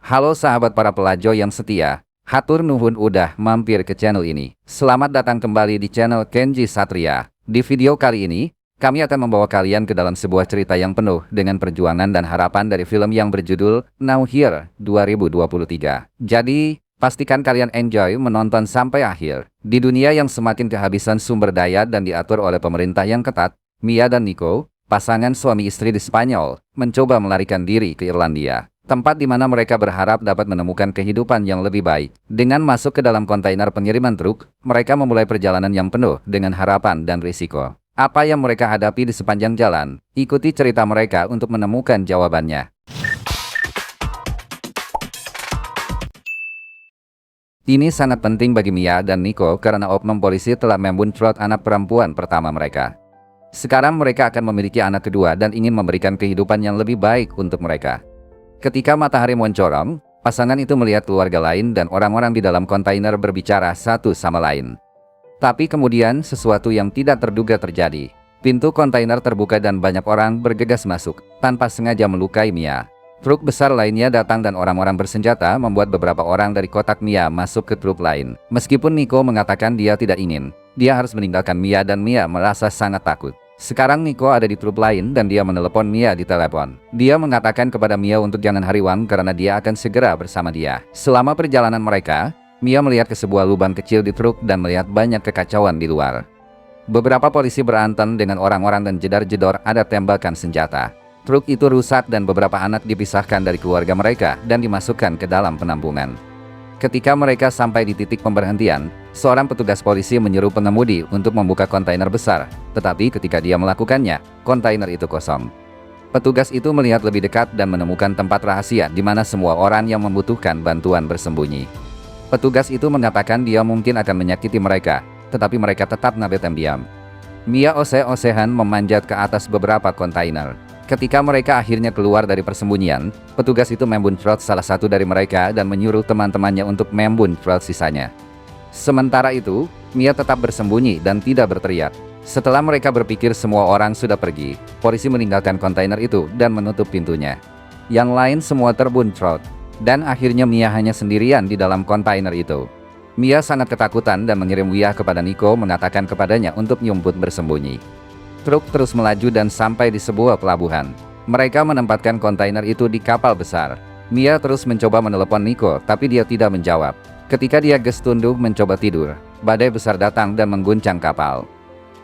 Halo sahabat para pelajo yang setia, hatur nuhun udah mampir ke channel ini. Selamat datang kembali di channel Kenji Satria. Di video kali ini, kami akan membawa kalian ke dalam sebuah cerita yang penuh dengan perjuangan dan harapan dari film yang berjudul Now Here 2023. Jadi, pastikan kalian enjoy menonton sampai akhir. Di dunia yang semakin kehabisan sumber daya dan diatur oleh pemerintah yang ketat, Mia dan Nico, pasangan suami istri di Spanyol, mencoba melarikan diri ke Irlandia. Tempat di mana mereka berharap dapat menemukan kehidupan yang lebih baik. Dengan masuk ke dalam kontainer pengiriman truk, mereka memulai perjalanan yang penuh dengan harapan dan risiko. Apa yang mereka hadapi di sepanjang jalan? Ikuti cerita mereka untuk menemukan jawabannya. Ini sangat penting bagi Mia dan Nico karena oknum polisi telah membuntrot anak perempuan pertama mereka. Sekarang mereka akan memiliki anak kedua dan ingin memberikan kehidupan yang lebih baik untuk mereka. Ketika matahari mencorong, pasangan itu melihat keluarga lain dan orang-orang di dalam kontainer berbicara satu sama lain. Tapi kemudian sesuatu yang tidak terduga terjadi. Pintu kontainer terbuka dan banyak orang bergegas masuk, tanpa sengaja melukai Mia. Truk besar lainnya datang dan orang-orang bersenjata membuat beberapa orang dari kotak Mia masuk ke truk lain. Meskipun Nico mengatakan dia tidak ingin, dia harus meninggalkan Mia dan Mia merasa sangat takut. Sekarang Nico ada di truk lain dan dia menelepon Mia di telepon. Dia mengatakan kepada Mia untuk jangan hariwang karena dia akan segera bersama dia. Selama perjalanan mereka, Mia melihat ke sebuah lubang kecil di truk dan melihat banyak kekacauan di luar. Beberapa polisi berantem dengan orang-orang dan jedar-jedor ada tembakan senjata. Truk itu rusak dan beberapa anak dipisahkan dari keluarga mereka dan dimasukkan ke dalam penampungan. Ketika mereka sampai di titik pemberhentian, seorang petugas polisi menyuruh pengemudi untuk membuka kontainer besar, tetapi ketika dia melakukannya, kontainer itu kosong. Petugas itu melihat lebih dekat dan menemukan tempat rahasia di mana semua orang yang membutuhkan bantuan bersembunyi. Petugas itu mengatakan dia mungkin akan menyakiti mereka, tetapi mereka tetap nabetem diam. Mia oseh-osehan memanjat ke atas beberapa kontainer. Ketika mereka akhirnya keluar dari persembunyian, petugas itu membuntrot salah satu dari mereka dan menyuruh teman-temannya untuk membuntrot sisanya. Sementara itu, Mia tetap bersembunyi dan tidak berteriak. Setelah mereka berpikir semua orang sudah pergi, polisi meninggalkan kontainer itu dan menutup pintunya. Yang lain semua terbuntrot, dan akhirnya Mia hanya sendirian di dalam kontainer itu. Mia sangat ketakutan dan mengirim wiah kepada Nico mengatakan kepadanya untuk nyumput bersembunyi. Truk terus melaju dan sampai di sebuah pelabuhan. Mereka menempatkan kontainer itu di kapal besar. Mia terus mencoba menelepon Nico, tapi dia tidak menjawab. Ketika dia gestunduh mencoba tidur, badai besar datang dan mengguncang kapal.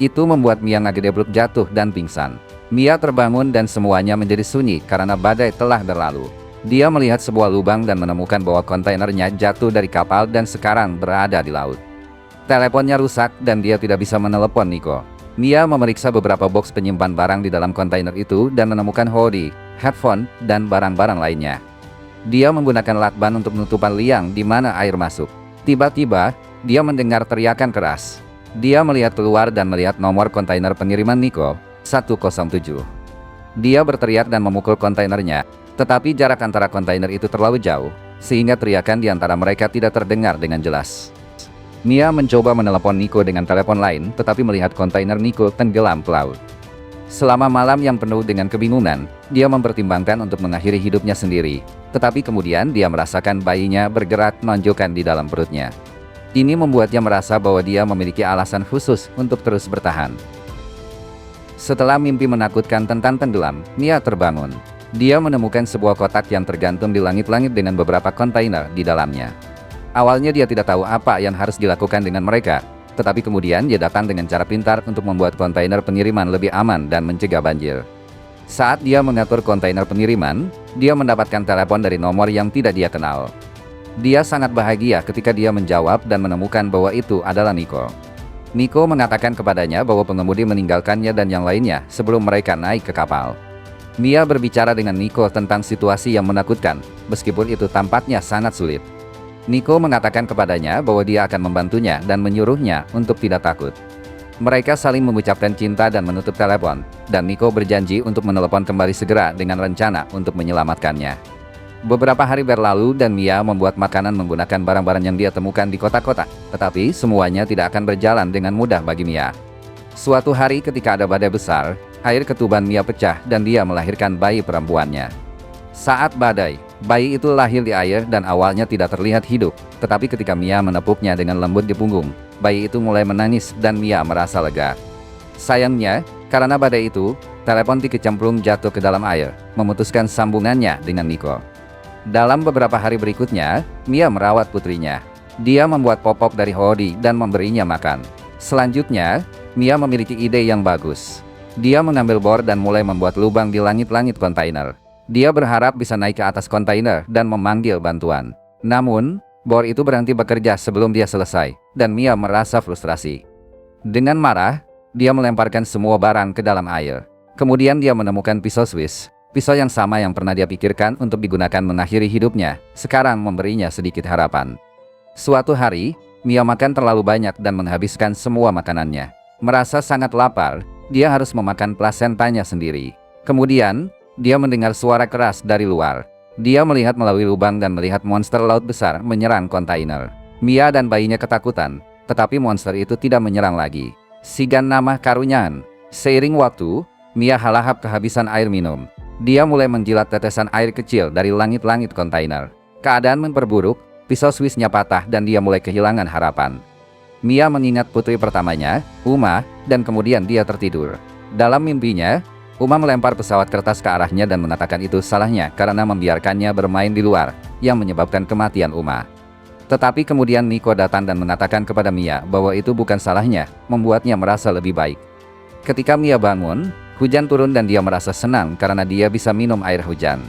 Itu membuat Mia ngagedebruk jatuh dan pingsan. Mia terbangun dan semuanya menjadi sunyi karena badai telah berlalu. Dia melihat sebuah lubang dan menemukan bahwa kontainernya jatuh dari kapal dan sekarang berada di laut. Teleponnya rusak dan dia tidak bisa menelepon Nico. Mia memeriksa beberapa box penyimpan barang di dalam kontainer itu dan menemukan hoodie, headphone, dan barang-barang lainnya. Dia menggunakan lakban untuk penutupan liang di mana air masuk. Tiba-tiba, dia mendengar teriakan keras. Dia melihat keluar dan melihat nomor kontainer pengiriman Nico, 107. Dia berteriak dan memukul kontainernya, tetapi jarak antara kontainer itu terlalu jauh, sehingga teriakan di antara mereka tidak terdengar dengan jelas. Mia mencoba menelepon Nico dengan telepon lain, tetapi melihat kontainer Nico tenggelam ke laut. Selama malam yang penuh dengan kebingungan, dia mempertimbangkan untuk mengakhiri hidupnya sendiri. Tetapi kemudian dia merasakan bayinya bergerak menonjolkan di dalam perutnya. Ini membuatnya merasa bahwa dia memiliki alasan khusus untuk terus bertahan. Setelah mimpi menakutkan tentang tenggelam, Mia terbangun. Dia menemukan sebuah kotak yang tergantung di langit-langit dengan beberapa kontainer di dalamnya. Awalnya dia tidak tahu apa yang harus dilakukan dengan mereka, tetapi kemudian dia datang dengan cara pintar untuk membuat kontainer pengiriman lebih aman dan mencegah banjir. Saat dia mengatur kontainer pengiriman, dia mendapatkan telepon dari nomor yang tidak dia kenal. Dia sangat bahagia ketika dia menjawab dan menemukan bahwa itu adalah Nico. Nico mengatakan kepadanya bahwa pengemudi meninggalkannya dan yang lainnya sebelum mereka naik ke kapal. Mia berbicara dengan Nico tentang situasi yang menakutkan, meskipun itu tampaknya sangat sulit. Nico mengatakan kepadanya bahwa dia akan membantunya dan menyuruhnya untuk tidak takut. Mereka saling mengucapkan cinta dan menutup telepon, dan Nico berjanji untuk menelepon kembali segera dengan rencana untuk menyelamatkannya. Beberapa hari berlalu dan Mia membuat makanan menggunakan barang-barang yang dia temukan di kota-kota, tetapi semuanya tidak akan berjalan dengan mudah bagi Mia. Suatu hari ketika ada badai besar, air ketuban Mia pecah dan dia melahirkan bayi perempuannya. Saat badai, Bayi itu lahir di air dan awalnya tidak terlihat hidup, tetapi ketika Mia menepuknya dengan lembut di punggung, bayi itu mulai menangis dan Mia merasa lega. Sayangnya, karena badai itu, telepon dikecemplung jatuh ke dalam air, memutuskan sambungannya dengan Nico. Dalam beberapa hari berikutnya, Mia merawat putrinya. Dia membuat popok dari hoodie dan memberinya makan. Selanjutnya, Mia memiliki ide yang bagus. Dia mengambil bor dan mulai membuat lubang di langit-langit kontainer. Dia berharap bisa naik ke atas kontainer dan memanggil bantuan. Namun, bor itu berhenti bekerja sebelum dia selesai, dan Mia merasa frustrasi. Dengan marah, dia melemparkan semua barang ke dalam air. Kemudian dia menemukan pisau Swiss, pisau yang sama yang pernah dia pikirkan untuk digunakan mengakhiri hidupnya, sekarang memberinya sedikit harapan. Suatu hari, Mia makan terlalu banyak dan menghabiskan semua makanannya. Merasa sangat lapar, dia harus memakan plasentanya sendiri. Kemudian, dia mendengar suara keras dari luar. Dia melihat melalui lubang dan melihat monster laut besar menyerang kontainer. Mia dan bayinya ketakutan, tetapi monster itu tidak menyerang lagi. Sigan nama karunyan. Seiring waktu, Mia halahap kehabisan air minum. Dia mulai menjilat tetesan air kecil dari langit-langit kontainer. Keadaan memperburuk, pisau Swissnya patah dan dia mulai kehilangan harapan. Mia mengingat putri pertamanya, Uma, dan kemudian dia tertidur. Dalam mimpinya, Uma melempar pesawat kertas ke arahnya dan mengatakan itu salahnya karena membiarkannya bermain di luar, yang menyebabkan kematian Uma. Tetapi kemudian Nico datang dan mengatakan kepada Mia bahwa itu bukan salahnya, membuatnya merasa lebih baik. Ketika Mia bangun, hujan turun dan dia merasa senang karena dia bisa minum air hujan.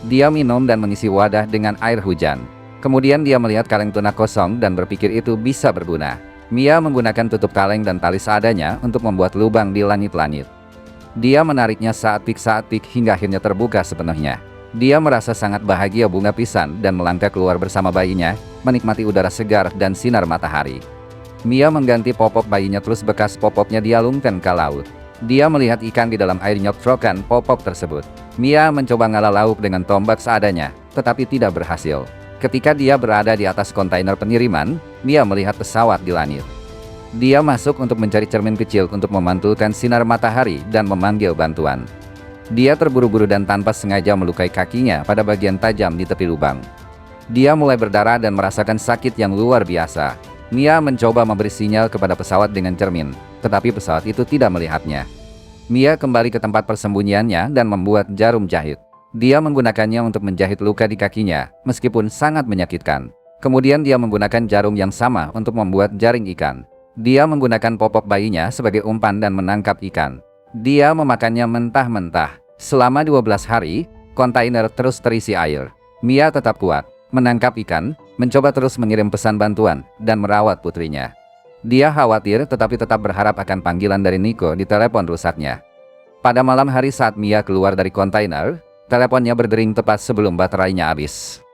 Dia minum dan mengisi wadah dengan air hujan. Kemudian dia melihat kaleng tuna kosong dan berpikir itu bisa berguna. Mia menggunakan tutup kaleng dan tali seadanya untuk membuat lubang di langit-langit. Dia menariknya saat pik hingga akhirnya terbuka sepenuhnya. Dia merasa sangat bahagia bunga pisan dan melangkah keluar bersama bayinya, menikmati udara segar dan sinar matahari. Mia mengganti popok bayinya terus bekas popoknya dialungkan ke laut. Dia melihat ikan di dalam air nyotrokan popok tersebut. Mia mencoba ngalah lauk dengan tombak seadanya, tetapi tidak berhasil. Ketika dia berada di atas kontainer pengiriman, Mia melihat pesawat di langit. Dia masuk untuk mencari cermin kecil untuk memantulkan sinar matahari dan memanggil bantuan. Dia terburu-buru dan tanpa sengaja melukai kakinya pada bagian tajam di tepi lubang. Dia mulai berdarah dan merasakan sakit yang luar biasa. Mia mencoba memberi sinyal kepada pesawat dengan cermin, tetapi pesawat itu tidak melihatnya. Mia kembali ke tempat persembunyiannya dan membuat jarum jahit. Dia menggunakannya untuk menjahit luka di kakinya, meskipun sangat menyakitkan. Kemudian dia menggunakan jarum yang sama untuk membuat jaring ikan. Dia menggunakan popok bayinya sebagai umpan dan menangkap ikan. Dia memakannya mentah-mentah. Selama 12 hari, kontainer terus terisi air. Mia tetap kuat, menangkap ikan, mencoba terus mengirim pesan bantuan, dan merawat putrinya. Dia khawatir tetapi tetap berharap akan panggilan dari Nico di telepon rusaknya. Pada malam hari saat Mia keluar dari kontainer, teleponnya berdering tepat sebelum baterainya habis.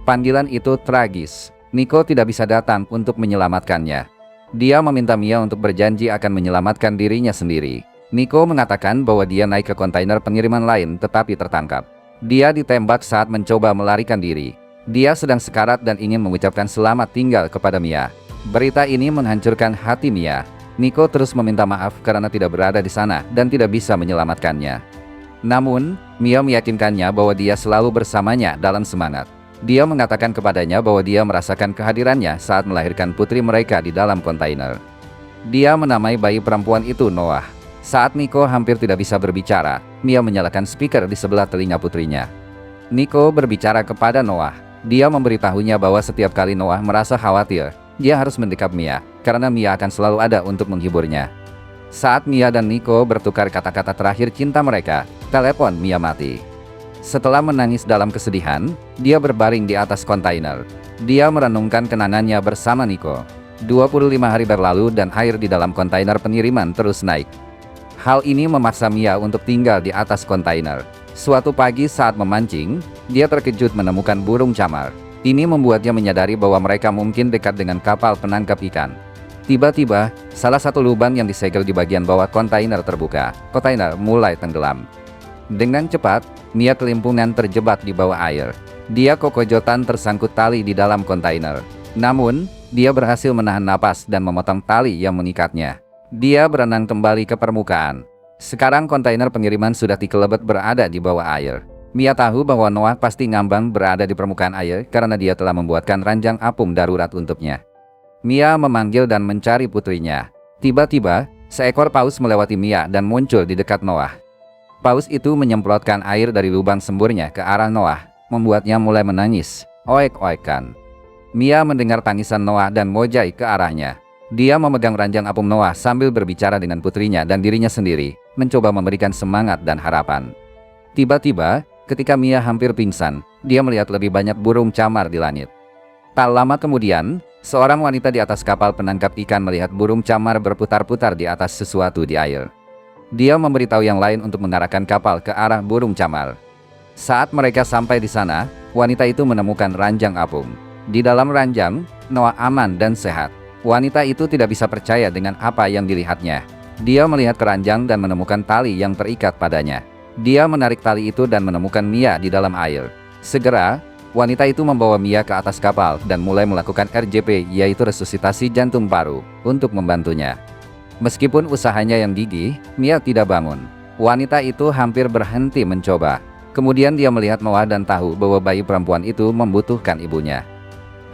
Panggilan itu tragis. Nico tidak bisa datang untuk menyelamatkannya. Dia meminta Mia untuk berjanji akan menyelamatkan dirinya sendiri. Nico mengatakan bahwa dia naik ke kontainer pengiriman lain tetapi tertangkap. Dia ditembak saat mencoba melarikan diri. Dia sedang sekarat dan ingin mengucapkan selamat tinggal kepada Mia. Berita ini menghancurkan hati Mia. Nico terus meminta maaf karena tidak berada di sana dan tidak bisa menyelamatkannya. Namun, Mia meyakinkannya bahwa dia selalu bersamanya dalam semangat. Dia mengatakan kepadanya bahwa dia merasakan kehadirannya saat melahirkan putri mereka di dalam kontainer. Dia menamai bayi perempuan itu Noah. Saat Nico hampir tidak bisa berbicara, Mia menyalakan speaker di sebelah telinga putrinya. Nico berbicara kepada Noah. Dia memberitahunya bahwa setiap kali Noah merasa khawatir, dia harus mendekap Mia, karena Mia akan selalu ada untuk menghiburnya. Saat Mia dan Nico bertukar kata-kata terakhir cinta mereka, telepon Mia mati. Setelah menangis dalam kesedihan, dia berbaring di atas kontainer. Dia merenungkan kenangannya bersama Nico. 25 hari berlalu dan air di dalam kontainer pengiriman terus naik. Hal ini memaksa Mia untuk tinggal di atas kontainer. Suatu pagi saat memancing, dia terkejut menemukan burung camar. Ini membuatnya menyadari bahwa mereka mungkin dekat dengan kapal penangkap ikan. Tiba-tiba, salah satu lubang yang disegel di bagian bawah kontainer terbuka. Kontainer mulai tenggelam. Dengan cepat, Mia kelimpungan terjebak di bawah air. Dia kokojotan tersangkut tali di dalam kontainer. Namun, dia berhasil menahan napas dan memotong tali yang mengikatnya. Dia berenang kembali ke permukaan. Sekarang kontainer pengiriman sudah dikelebet berada di bawah air. Mia tahu bahwa Noah pasti ngambang berada di permukaan air karena dia telah membuatkan ranjang apung darurat untuknya. Mia memanggil dan mencari putrinya. Tiba-tiba, seekor paus melewati Mia dan muncul di dekat Noah. Paus itu menyemprotkan air dari lubang semburnya ke arah Noah, membuatnya mulai menangis, oek-oekan. Mia mendengar tangisan Noah dan mojai ke arahnya. Dia memegang ranjang apung Noah sambil berbicara dengan putrinya dan dirinya sendiri, mencoba memberikan semangat dan harapan. Tiba-tiba, ketika Mia hampir pingsan, dia melihat lebih banyak burung camar di langit. Tak lama kemudian, seorang wanita di atas kapal penangkap ikan melihat burung camar berputar-putar di atas sesuatu di air. Dia memberitahu yang lain untuk mengarahkan kapal ke arah burung camar. Saat mereka sampai di sana, wanita itu menemukan ranjang apung. Di dalam ranjang, Noah aman dan sehat. Wanita itu tidak bisa percaya dengan apa yang dilihatnya. Dia melihat keranjang dan menemukan tali yang terikat padanya. Dia menarik tali itu dan menemukan Mia di dalam air. Segera, wanita itu membawa Mia ke atas kapal dan mulai melakukan RJP, yaitu resusitasi jantung paru, untuk membantunya. Meskipun usahanya yang gigih, Mia tidak bangun. Wanita itu hampir berhenti mencoba. Kemudian dia melihat Noah dan tahu bahwa bayi perempuan itu membutuhkan ibunya.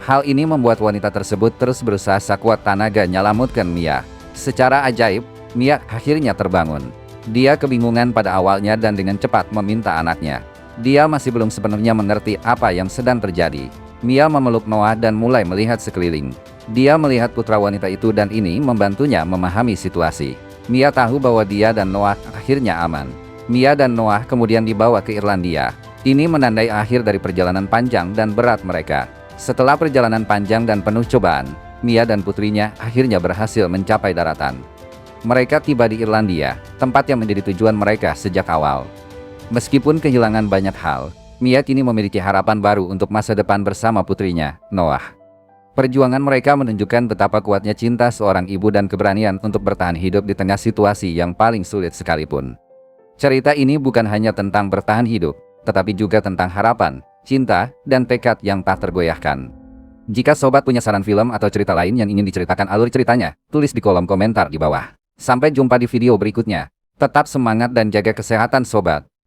Hal ini membuat wanita tersebut terus berusaha sekuat tenaga menyelamatkan Mia. Secara ajaib, Mia akhirnya terbangun. Dia kebingungan pada awalnya dan dengan cepat meminta anaknya. Dia masih belum sepenuhnya mengerti apa yang sedang terjadi. Mia memeluk Noah dan mulai melihat sekeliling. Dia melihat putra wanita itu dan ini membantunya memahami situasi. Mia tahu bahwa dia dan Noah akhirnya aman. Mia dan Noah kemudian dibawa ke Irlandia. Ini menandai akhir dari perjalanan panjang dan berat mereka. Setelah perjalanan panjang dan penuh cobaan, Mia dan putrinya akhirnya berhasil mencapai daratan. Mereka tiba di Irlandia, tempat yang menjadi tujuan mereka sejak awal. Meskipun kehilangan banyak hal, Mia kini memiliki harapan baru untuk masa depan bersama putrinya, Noah. Perjuangan mereka menunjukkan betapa kuatnya cinta seorang ibu dan keberanian untuk bertahan hidup di tengah situasi yang paling sulit sekalipun. Cerita ini bukan hanya tentang bertahan hidup, tetapi juga tentang harapan, cinta, dan tekad yang tak tergoyahkan. Jika sobat punya saran film atau cerita lain yang ingin diceritakan alur ceritanya, tulis di kolom komentar di bawah. Sampai jumpa di video berikutnya. Tetap semangat dan jaga kesehatan sobat.